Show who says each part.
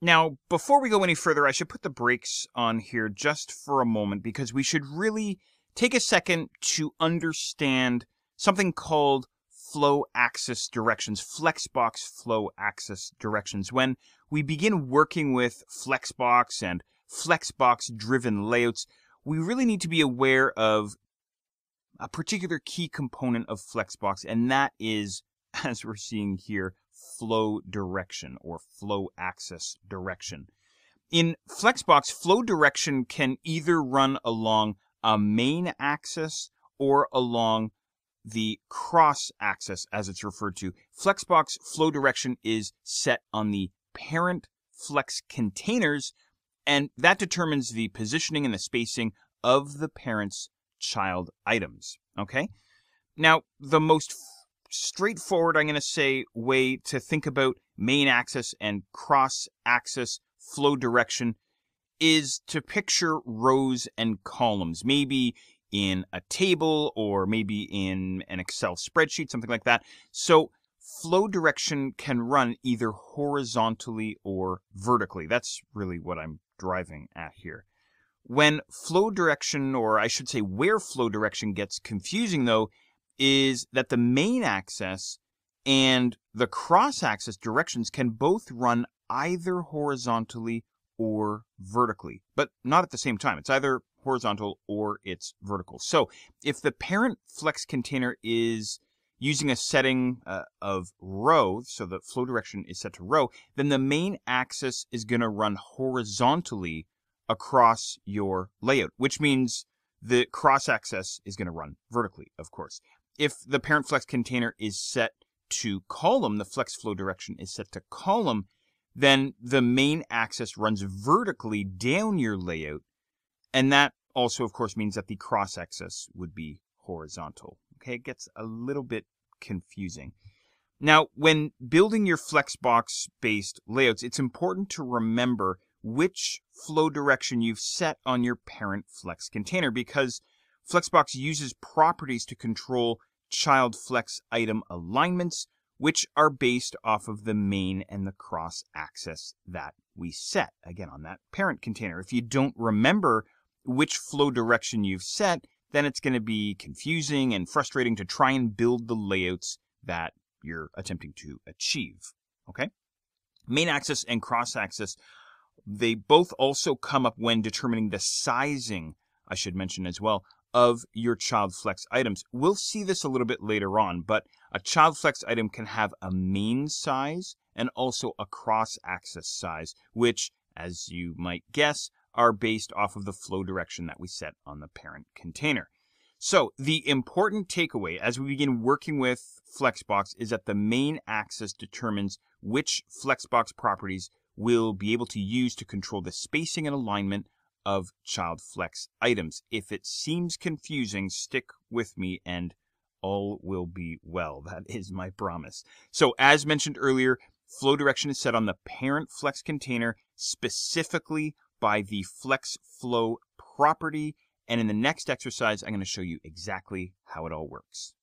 Speaker 1: Now, before we go any further, I should put the brakes on here just for a moment because we should really take a second to understand something called flow axis directions, Flexbox flow axis directions. When we begin working with Flexbox and Flexbox-driven layouts, we really need to be aware of a particular key component of Flexbox, and that is, as we're seeing here, flow direction or flow axis direction. In Flexbox, flow direction can either run along a main axis or along the cross axis, as it's referred to. Flexbox flow direction is set on the parent Flex containers, and that determines the positioning and the spacing of the parent's child items. Okay? Now, the most straightforward, I'm going to say, way to think about main axis and cross axis flow direction is to picture rows and columns, maybe in a table or maybe in an Excel spreadsheet, something like that. So flow direction can run either horizontally or vertically. That's really what I'm driving at here. When flow direction, or I should say where flow direction gets confusing though, is that the main axis and the cross-axis directions can both run either horizontally or vertically, but not at the same time. It's either horizontal or it's vertical. So if the parent Flex container is using a setting of row, so the flow direction is set to row, then the main axis is going to run horizontally across your layout, which means the cross-axis is going to run vertically, of course. If the parent Flex container is set to column, the Flex flow direction is set to column, then the main axis runs vertically down your layout, and that also, of course, means that the cross-axis would be horizontal. Okay, it gets a little bit confusing. Now, when building your Flexbox-based layouts, it's important to remember which flow direction you've set on your parent Flex container, because Flexbox uses properties to control child Flex item alignments, which are based off of the main and the cross axis that we set, again, on that parent container. If you don't remember which flow direction you've set, then it's going to be confusing and frustrating to try and build the layouts that you're attempting to achieve. Okay? Main axis and cross axis, they both also come up when determining the sizing, I should mention as well, of your child Flex items. We'll see this a little bit later on, but a child Flex item can have a main size and also a cross-axis size, which, as you might guess, are based off of the flow direction that we set on the parent container. So the important takeaway as we begin working with Flexbox is that the main axis determines which Flexbox properties we'll be able to use to control the spacing and alignment of child Flex items. If it seems confusing, stick with me and all will be well. That is my promise. So as mentioned earlier, flow direction is set on the parent Flex container specifically by the Flex flow property. And in the next exercise, I'm going to show you exactly how it all works.